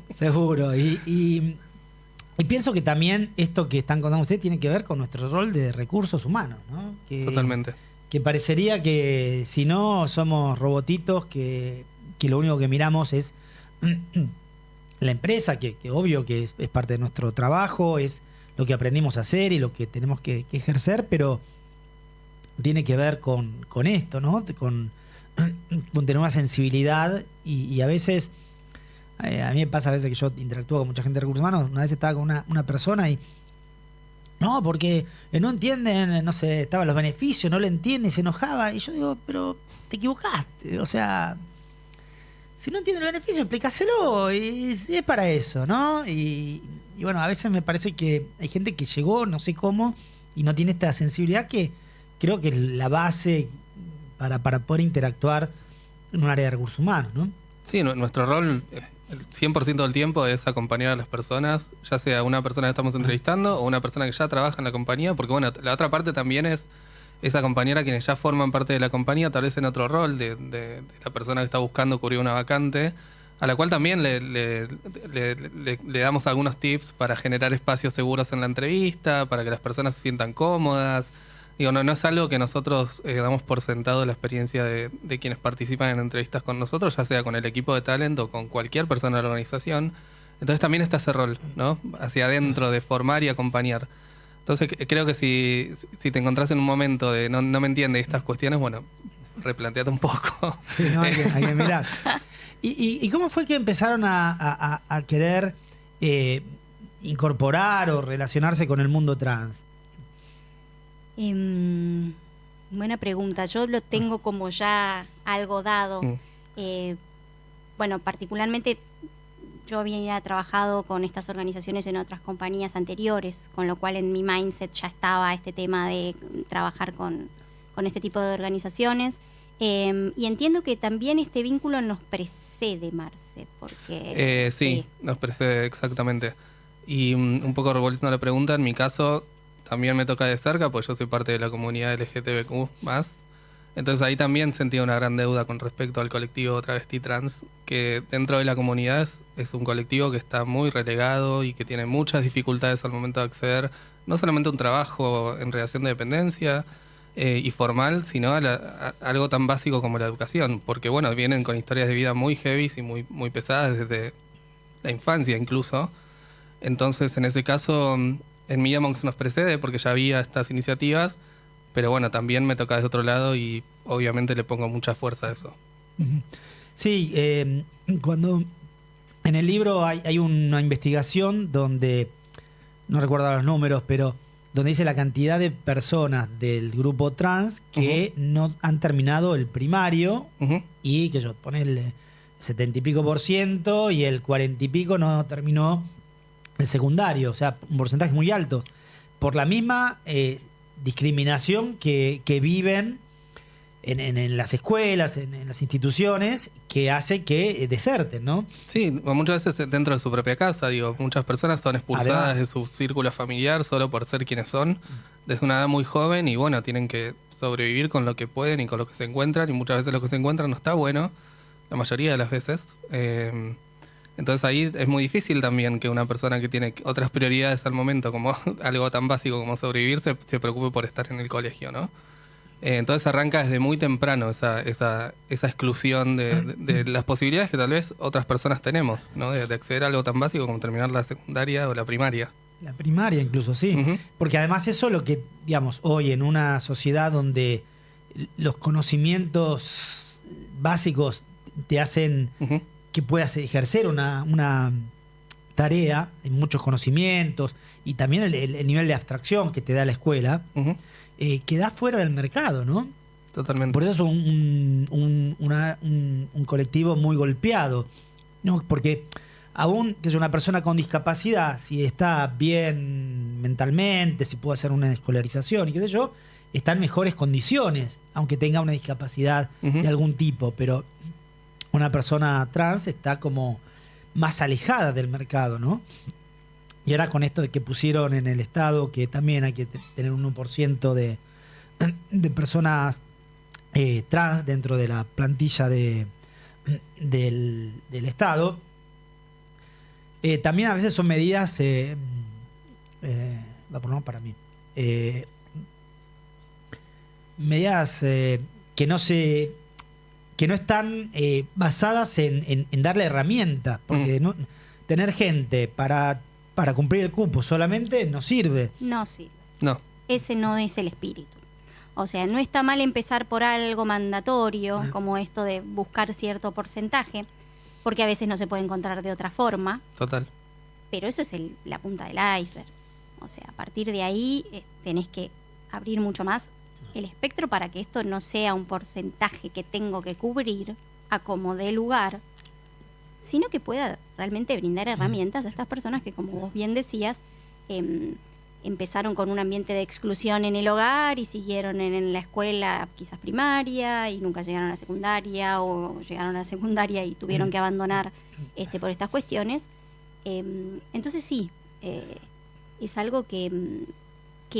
Seguro. Y pienso que también esto que están contando ustedes tiene que ver con nuestro rol de recursos humanos, ¿no? Totalmente. Que parecería que si no somos robotitos, que lo único que miramos es la empresa, que obvio que es parte de nuestro trabajo, es lo que aprendimos a hacer y lo que tenemos que ejercer, pero tiene que ver con esto, ¿no? Con tener una sensibilidad y a veces, a mí me pasa a veces que yo interactúo con mucha gente de recursos humanos. Una vez estaba con una persona y no, porque no entienden, no sé, estaban los beneficios, no lo entienden y se enojaba. Y yo digo, pero te equivocaste, o sea, si no entienden el beneficio, explícaselo, y es para eso, ¿no? Y bueno, a veces me parece que hay gente que llegó, no sé cómo, y no tiene esta sensibilidad que creo que es la base para poder interactuar en un área de recursos humanos, ¿no? Sí, nuestro rol, el 100% del tiempo, es acompañar a las personas, ya sea una persona que estamos entrevistando o una persona que ya trabaja en la compañía, porque bueno, la otra parte también es acompañar a quienes ya forman parte de la compañía, tal vez en otro rol de la persona que está buscando cubrir una vacante, a la cual también le damos algunos tips para generar espacios seguros en la entrevista, para que las personas se sientan cómodas. Digo, no es algo que nosotros damos por sentado la experiencia de quienes participan en entrevistas con nosotros, ya sea con el equipo de talent o con cualquier persona de la organización. Entonces también está ese rol, ¿no? Hacia adentro, de formar y acompañar. Entonces creo que si te encontrás en un momento de no me entiendes estas cuestiones, bueno, replanteate un poco. Sí, no, hay que mirar. ¿Y cómo fue que empezaron a querer incorporar o relacionarse con el mundo trans? Buena pregunta. Yo lo tengo como ya algo dado. Bueno, particularmente yo había trabajado con estas organizaciones en otras compañías anteriores, con lo cual en mi mindset ya estaba este tema de trabajar con este tipo de organizaciones. Y entiendo que también este vínculo nos precede, Marce, porque... Sí, nos precede exactamente. Y un poco revolviendo la pregunta, en mi caso también me toca de cerca, porque yo soy parte de la comunidad LGTBQ+. Entonces ahí también sentía una gran deuda con respecto al colectivo travesti trans, que dentro de la comunidad es un colectivo que está muy relegado y que tiene muchas dificultades al momento de acceder, no solamente a un trabajo en relación de dependencia y formal, sino a algo tan básico como la educación, porque bueno, vienen con historias de vida muy heavy y muy pesadas desde la infancia incluso. Entonces en ese caso, en Media Monks nos precede porque ya había estas iniciativas, pero bueno, también me toca de otro lado y obviamente le pongo mucha fuerza a eso. Sí, cuando en el libro hay una investigación donde, no recuerdo los números, pero donde dice la cantidad de personas del grupo trans que no han terminado el primario y que yo pone el 70 y pico % y el 40 y pico no terminó el secundario, o sea, un porcentaje muy alto, por la misma discriminación que viven en las escuelas, en las instituciones, que hace que deserten, ¿no? Sí, muchas veces dentro de su propia casa, digo, muchas personas son expulsadas Además, de su círculo familiar solo por ser quienes son, desde una edad muy joven, y bueno, tienen que sobrevivir con lo que pueden y con lo que se encuentran, y muchas veces lo que se encuentran no está bueno, la mayoría de las veces. Entonces ahí es muy difícil también que una persona que tiene otras prioridades al momento, como algo tan básico como sobrevivir, se preocupe por estar en el colegio, ¿no? Entonces arranca desde muy temprano esa exclusión de las posibilidades que tal vez otras personas tenemos, ¿no? De acceder a algo tan básico como terminar la secundaria o la primaria. La primaria incluso, sí. Porque además eso es lo que, digamos, hoy en una sociedad donde los conocimientos básicos te hacen que puedas ejercer una tarea en muchos conocimientos y también el nivel de abstracción que te da la escuela, queda fuera del mercado, ¿no? Totalmente. Por eso es un colectivo muy golpeado, ¿no? Porque aún que es una persona con discapacidad, si está bien mentalmente, si puede hacer una escolarización y qué sé yo, está en mejores condiciones, aunque tenga una discapacidad de algún tipo, pero una persona trans está como más alejada del mercado, ¿no? Y ahora con esto de que pusieron en el Estado que también hay que tener un 1% de personas trans dentro de la plantilla del Estado, también a veces son medidas, va por no para mí, medidas que no están basadas en darle herramientas, porque no, tener gente para cumplir el cupo solamente no sirve. No sirve. No. Ese no es el espíritu. O sea, no está mal empezar por algo mandatorio, como esto de buscar cierto porcentaje, porque a veces no se puede encontrar de otra forma. Total. Pero eso es la punta del iceberg. O sea, a partir de ahí tenés que abrir mucho más el espectro para que esto no sea un porcentaje que tengo que cubrir a como dé lugar, sino que pueda realmente brindar herramientas a estas personas que, como vos bien decías, empezaron con un ambiente de exclusión en el hogar y siguieron en la escuela quizás primaria y nunca llegaron a la secundaria, o llegaron a la secundaria y tuvieron que abandonar por estas cuestiones. Entonces sí, es algo que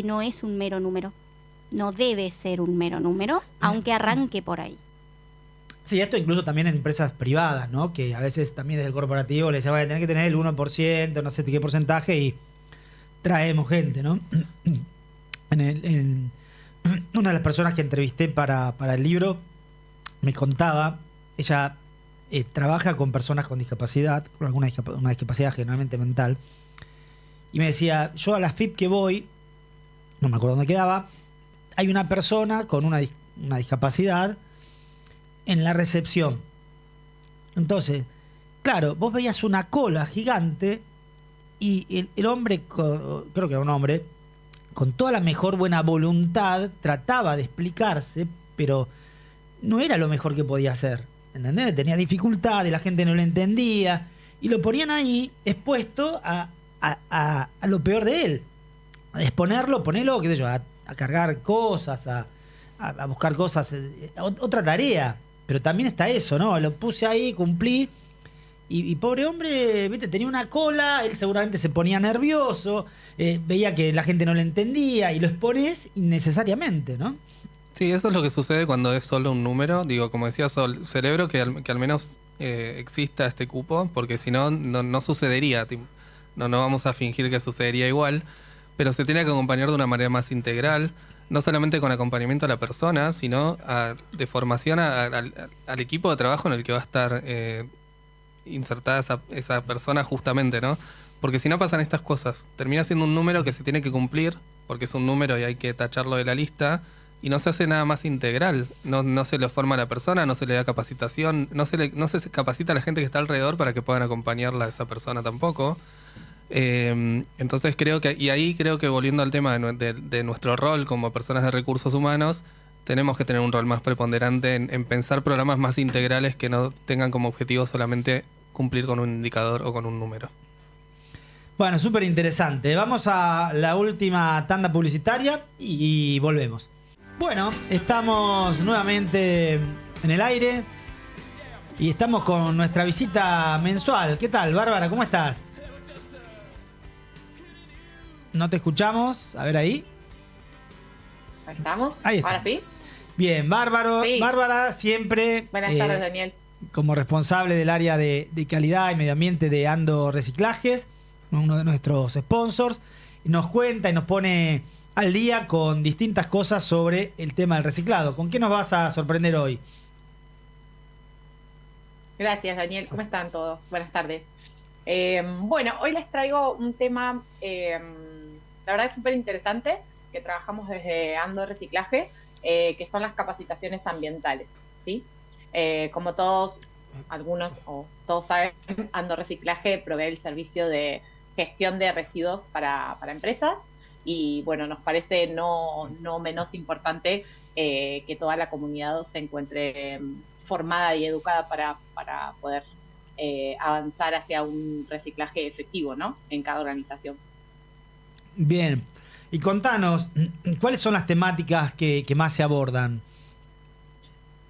no es un mero número, no debe ser un mero número, aunque arranque por ahí. Sí, esto incluso también en empresas privadas, ¿no? Que a veces también desde el corporativo les va a tener que tener el 1%, no sé qué porcentaje, y traemos gente, ¿no? Una de las personas que entrevisté para el libro me contaba, ella trabaja con personas con discapacidad, con una discapacidad generalmente mental, y me decía, yo a la FIP que voy, no me acuerdo dónde quedaba, hay una persona con una discapacidad en la recepción. Entonces, claro, vos veías una cola gigante y el hombre, creo que era un hombre, con toda la mejor buena voluntad, trataba de explicarse, pero no era lo mejor que podía hacer. ¿Entendés? Tenía dificultades, la gente no lo entendía. y lo ponían ahí expuesto a lo peor de él. A exponerlo, ponerlo, qué sé yo, a cargar cosas, a buscar cosas, otra tarea. Pero también está eso, ¿no? Lo puse ahí, cumplí. Y pobre hombre, ¿viste? Tenía una cola, él seguramente se ponía nervioso, veía que la gente no le entendía y lo expones innecesariamente, ¿no? Sí, eso es lo que sucede cuando es solo un número. Digo, como decía Sol, celebro que al menos exista este cupo, porque si no, no sucedería. No vamos a fingir que sucedería igual, pero se tiene que acompañar de una manera más integral, no solamente con acompañamiento a la persona, sino de formación al equipo de trabajo en el que va a estar insertada esa persona justamente, ¿no? Porque si no pasan estas cosas, termina siendo un número que se tiene que cumplir, porque es un número y hay que tacharlo de la lista, y no se hace nada más integral. No se le forma a la persona, no se le da capacitación, no se capacita a la gente que está alrededor para que puedan acompañarla a esa persona tampoco. Entonces ahí creo que volviendo al tema de nuestro rol como personas de recursos humanos, tenemos que tener un rol más preponderante en pensar programas más integrales que no tengan como objetivo solamente cumplir con un indicador o con un número. Bueno, súper interesante. Vamos a la última tanda publicitaria y volvemos. Bueno, estamos nuevamente en el aire y estamos con nuestra visita mensual. ¿Qué tal, Bárbara? ¿Cómo estás? No te escuchamos. A ver ahí. Ahí estamos. Ahí está. Ahora sí. Bien, bárbaro. Sí. Bárbara, siempre Buenas tardes, Daniel. como responsable del área de calidad y medio ambiente de Ando Reciclajes, uno de nuestros sponsors, y nos cuenta y nos pone al día con distintas cosas sobre el tema del reciclado. ¿Con qué nos vas a sorprender hoy? Gracias, Daniel. ¿Cómo están todos? Buenas tardes. Bueno, hoy les traigo un tema, la verdad es súper interesante, que trabajamos desde Ando Reciclaje, que son las capacitaciones ambientales, ¿sí? Como algunos o todos saben, Ando Reciclaje provee el servicio de gestión de residuos para empresas y, bueno, nos parece no menos importante que toda la comunidad se encuentre formada y educada para poder avanzar hacia un reciclaje efectivo, ¿no? En cada organización. Bien. Y contanos, ¿cuáles son las temáticas que más se abordan?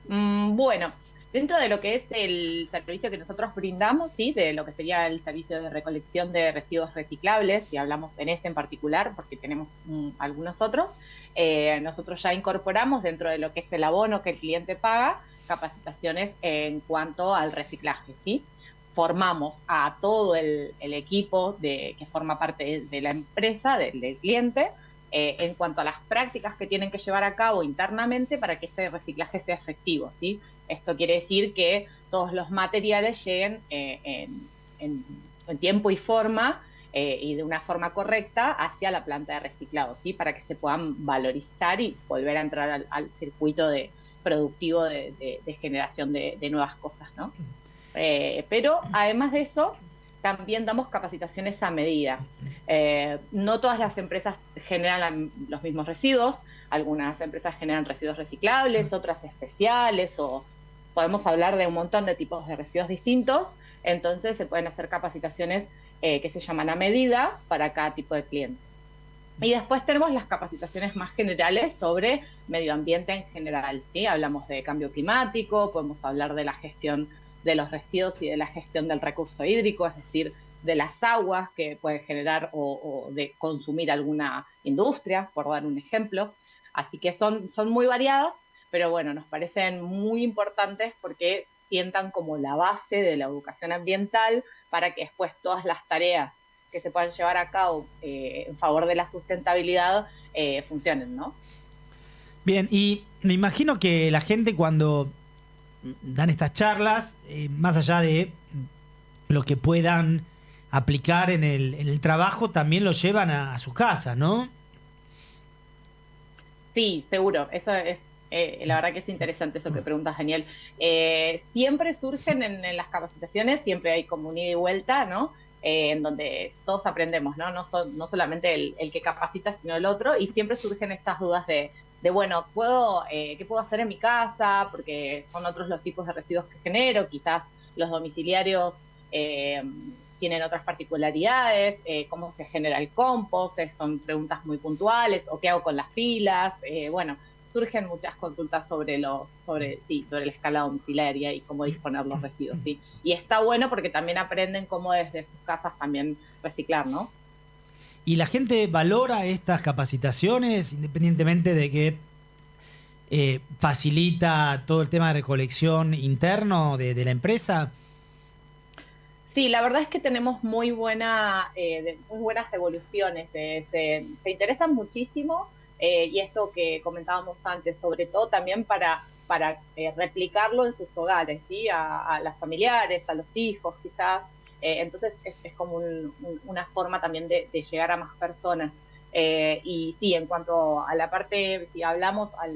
Bueno, dentro de lo que es el servicio que nosotros brindamos, ¿sí? De lo que sería el servicio de recolección de residuos reciclables, y hablamos en este en particular porque tenemos algunos otros, nosotros ya incorporamos dentro de lo que es el abono que el cliente paga, capacitaciones en cuanto al reciclaje, ¿sí? Formamos a todo el equipo que forma parte de la empresa, del cliente, en cuanto a las prácticas que tienen que llevar a cabo internamente para que ese reciclaje sea efectivo, ¿sí? Esto quiere decir que todos los materiales lleguen en tiempo y forma y de una forma correcta hacia la planta de reciclado, ¿sí? Para que se puedan valorizar y volver a entrar al circuito productivo de generación de nuevas cosas, ¿no? Pero además de eso, también damos capacitaciones a medida. No todas las empresas generan los mismos residuos, algunas empresas generan residuos reciclables, otras especiales, o podemos hablar de un montón de tipos de residuos distintos, entonces se pueden hacer capacitaciones que se llaman a medida para cada tipo de cliente. Y después tenemos las capacitaciones más generales sobre medio ambiente en general, ¿sí? Hablamos de cambio climático, podemos hablar de la gestión de los residuos y de la gestión del recurso hídrico, es decir, de las aguas que puede generar o de consumir alguna industria, por dar un ejemplo. Así que son muy variadas, pero bueno, nos parecen muy importantes porque sientan como la base de la educación ambiental para que después todas las tareas que se puedan llevar a cabo en favor de la sustentabilidad funcionen, ¿no? Bien, y me imagino que la gente cuando dan estas charlas, más allá de lo que puedan aplicar en el trabajo, también lo llevan a sus casas, ¿no? Sí, seguro. Eso es, la verdad que es interesante eso que preguntas, Daniel. Siempre surgen en las capacitaciones, siempre hay como un ida y vuelta, ¿no? En donde todos aprendemos, ¿no? No solamente el que capacita, sino el otro, y siempre surgen estas dudas de bueno, ¿qué puedo hacer en mi casa? Porque son otros los tipos de residuos que genero, quizás los domiciliarios tienen otras particularidades, cómo se genera el compost, son preguntas muy puntuales, o qué hago con las pilas, bueno, surgen muchas consultas sobre la escala domiciliaria y cómo disponer los residuos, ¿sí? Y está bueno porque también aprenden cómo desde sus casas también reciclar, ¿no? ¿Y la gente valora estas capacitaciones independientemente de que facilita todo el tema de recolección interno de la empresa? Sí, la verdad es que tenemos muy buenas evoluciones, se interesan muchísimo, y esto que comentábamos antes, sobre todo también para replicarlo en sus hogares, ¿sí? A las familiares, a los hijos quizás, entonces es como una forma también de llegar a más personas. Y sí, en cuanto a la parte, si hablamos a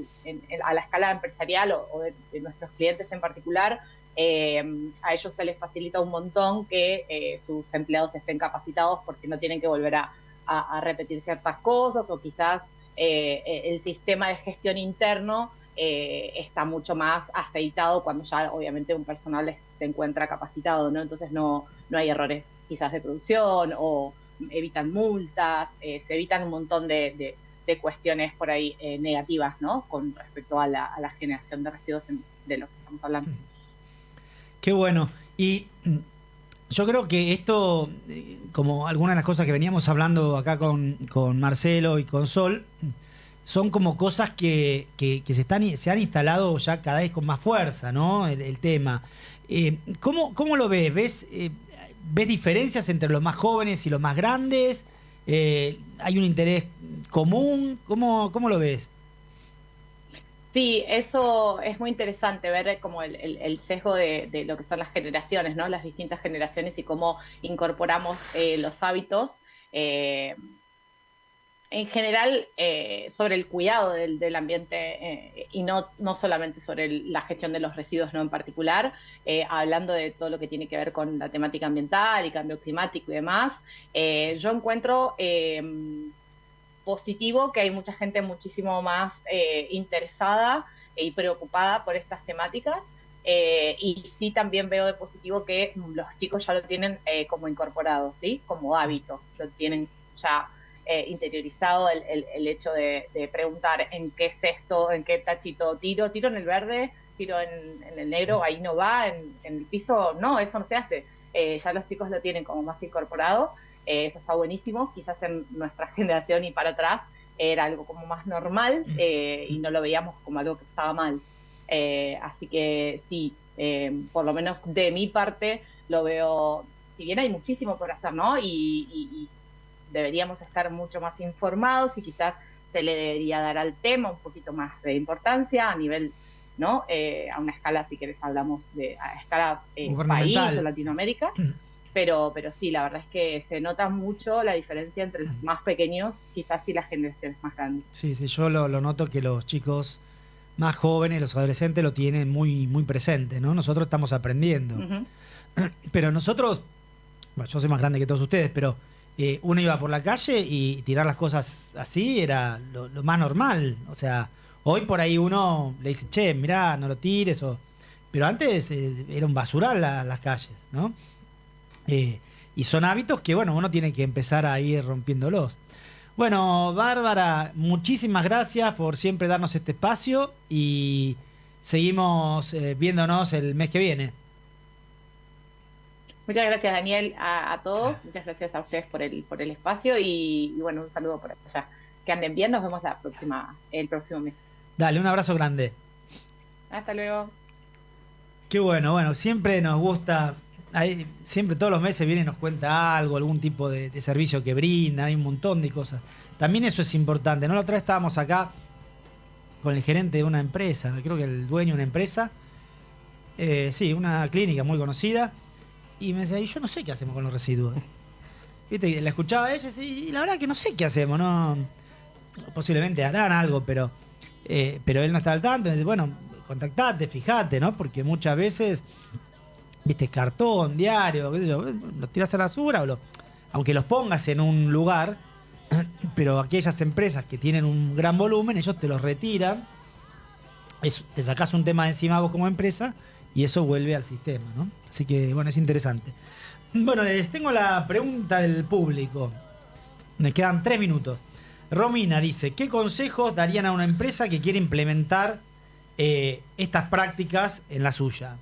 la escala empresarial o de nuestros clientes en particular, a ellos se les facilita un montón que sus empleados estén capacitados porque no tienen que volver a repetir ciertas cosas, o quizás el sistema de gestión interno está mucho más aceitado cuando ya obviamente un personal se encuentra capacitado, ¿no? Entonces no hay errores quizás de producción, o evitan multas, se evitan un montón de cuestiones por ahí negativas, ¿no? Con respecto a la generación de residuos de lo que estamos hablando. Qué bueno. Y yo creo que esto, como algunas de las cosas que veníamos hablando acá con Marcelo y con Sol, son como cosas que se han instalado ya cada vez con más fuerza, ¿no? El tema. ¿Cómo lo ves? ¿Ves diferencias entre los más jóvenes y los más grandes? ¿Hay un interés común? ¿Cómo lo ves? Sí, eso es muy interesante, ver como el sesgo de lo que son las generaciones, ¿no? Las distintas generaciones y cómo incorporamos los hábitos. En general, sobre el cuidado del ambiente, y no solamente sobre la gestión de los residuos, ¿no? En particular, hablando de todo lo que tiene que ver con la temática ambiental y cambio climático y demás, yo encuentro positivo que hay mucha gente muchísimo más interesada y preocupada por estas temáticas, y sí también veo de positivo que los chicos ya lo tienen como incorporado, ¿sí? Como hábito, lo tienen ya interiorizado el hecho de preguntar en qué es esto, en qué tachito tiro en el verde, tiro en el negro, ahí no va, en el piso no, eso no se hace. Ya los chicos lo tienen como más incorporado, eso está buenísimo. Quizás en nuestra generación y para atrás era algo como más normal, y no lo veíamos como algo que estaba mal. Así que sí, por lo menos de mi parte lo veo, si bien hay muchísimo por hacer, ¿no? Y deberíamos estar mucho más informados, y quizás se le debería dar al tema un poquito más de importancia a nivel, ¿no? A una escala, si querés, hablamos a escala país o Latinoamérica, pero sí, la verdad es que se nota mucho la diferencia entre los más pequeños, quizás, y las generaciones más grandes. Sí, yo lo noto que los chicos más jóvenes, los adolescentes, lo tienen muy, muy presente, ¿no? Nosotros estamos aprendiendo. Pero nosotros, bueno, yo soy más grande que todos ustedes, pero uno iba por la calle y tirar las cosas así era lo más normal. O sea, hoy por ahí uno le dice, che, mirá, no lo tires. Pero antes era un basural las calles, ¿no? Y son hábitos que, bueno, uno tiene que empezar a ir rompiéndolos. Bueno, Bárbara, muchísimas gracias por siempre darnos este espacio, y seguimos viéndonos el mes que viene. Muchas gracias, Daniel, a todos. Muchas gracias a ustedes por el espacio, y bueno, un saludo por allá. Que anden bien, nos vemos el próximo mes. Dale, un abrazo grande. Hasta luego. Qué bueno, siempre nos gusta, siempre todos los meses viene y nos cuenta algo, algún tipo de servicio que brinda, hay un montón de cosas. También eso es importante, ¿no? La otra vez estábamos acá con el gerente de una empresa, creo que el dueño de una empresa, sí, una clínica muy conocida, y me decía, yo no sé qué hacemos con los residuos. ¿Viste? La escuchaba a ella y la verdad que no sé qué hacemos, ¿no? Posiblemente harán algo, pero él no está al tanto. Entonces, bueno, contactate, fíjate, ¿no? Porque muchas veces, viste, cartón, diario, qué sé yo, los tiras a la basura, aunque los pongas en un lugar, pero aquellas empresas que tienen un gran volumen, ellos te los retiran, te sacás un tema de encima vos como empresa y eso vuelve al sistema, ¿no? Así que, bueno, es interesante. Bueno, les tengo la pregunta del público. Me quedan 3 minutos. Romina dice, ¿qué consejos darían a una empresa que quiere implementar estas prácticas en la suya?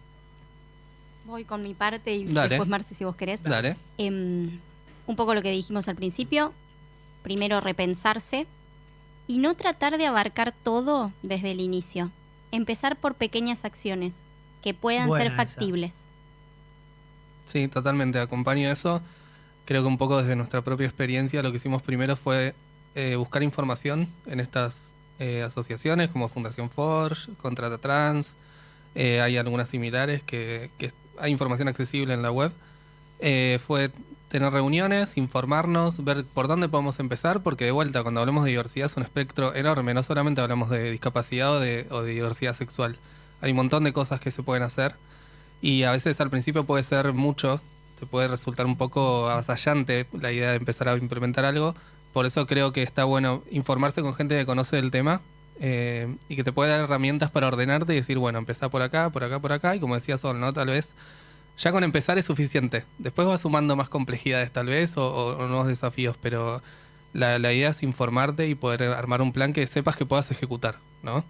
Voy con mi parte y Dale. después, Marce, si vos querés. Dale. Un poco lo que dijimos al principio. Primero, repensarse y no tratar de abarcar todo desde el inicio. Empezar por pequeñas acciones que puedan Buena ser esa. factibles. Sí, totalmente, acompaño eso. Creo que un poco desde nuestra propia experiencia lo que hicimos primero fue buscar información en estas asociaciones como Fundación Forge, Contrata Trans, hay algunas similares que hay información accesible en la web. Fue tener reuniones, informarnos, ver por dónde podemos empezar, porque de vuelta, cuando hablamos de diversidad es un espectro enorme, no solamente hablamos de discapacidad o de diversidad sexual. Hay un montón de cosas que se pueden hacer y a veces al principio puede ser mucho, te puede resultar un poco avasallante la idea de empezar a implementar algo. Por eso creo que está bueno informarse con gente que conoce del tema y que te puede dar herramientas para ordenarte y decir, bueno, empezá por acá, por acá, por acá. Y como decía Sol, ¿no? Tal vez ya con empezar es suficiente. Después vas sumando más complejidades tal vez o nuevos desafíos, pero la idea es informarte y poder armar un plan que sepas que puedas ejecutar, ¿no?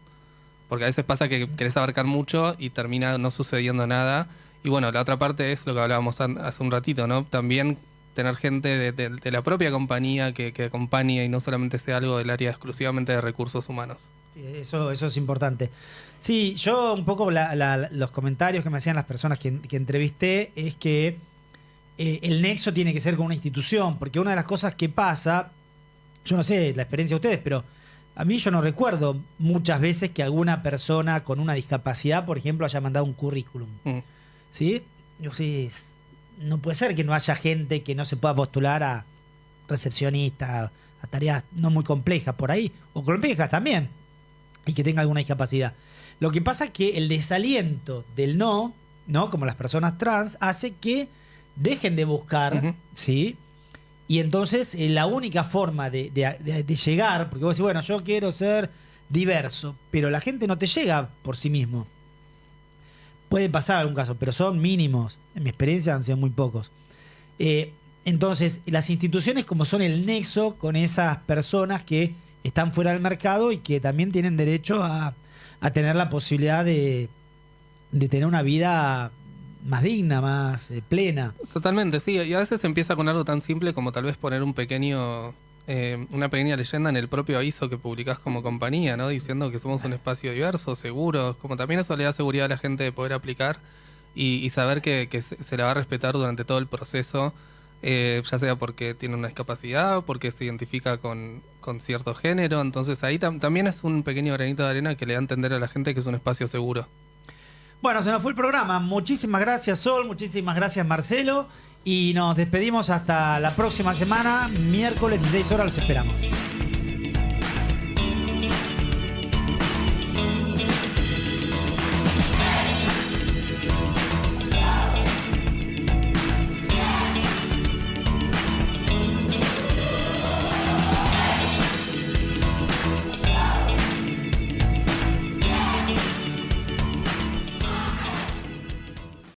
Porque a veces pasa que querés abarcar mucho y termina no sucediendo nada. Y bueno, la otra parte es lo que hablábamos hace un ratito, ¿no? También tener gente de la propia compañía que acompañe y no solamente sea algo del área exclusivamente de recursos humanos. Sí, eso es importante. Sí, yo un poco los comentarios que me hacían las personas que entrevisté es que el nexo tiene que ser con una institución, porque una de las cosas que pasa, yo no sé la experiencia de ustedes, pero a mí yo no recuerdo muchas veces que alguna persona con una discapacidad, por ejemplo, haya mandado un currículum. ¿Sí? Yo sí, no puede ser que no haya gente que no se pueda postular a recepcionista, a tareas no muy complejas por ahí, o complejas también, y que tenga alguna discapacidad. Lo que pasa es que el desaliento del no, como las personas trans, hace que dejen de buscar, ¿sí? Y entonces la única forma de llegar, porque vos decís, bueno, yo quiero ser diverso, pero la gente no te llega por sí mismo. Puede pasar algún caso, pero son mínimos. En mi experiencia han sido muy pocos. Entonces, las instituciones como son el nexo con esas personas que están fuera del mercado y que también tienen derecho a tener la posibilidad de tener una vida más digna, más plena. Totalmente, sí. Y a veces empieza con algo tan simple como tal vez poner una pequeña leyenda en el propio aviso que publicás como compañía, ¿no? Diciendo que somos un espacio diverso, seguro. Como también eso le da seguridad a la gente de poder aplicar y saber que se la va a respetar durante todo el proceso, ya sea porque tiene una discapacidad o porque se identifica con cierto género. Entonces ahí también es un pequeño granito de arena que le da a entender a la gente que es un espacio seguro. Bueno, se nos fue el programa. Muchísimas gracias, Sol. Muchísimas gracias, Marcelo. Y nos despedimos hasta la próxima semana. Miércoles, 16 horas, los esperamos.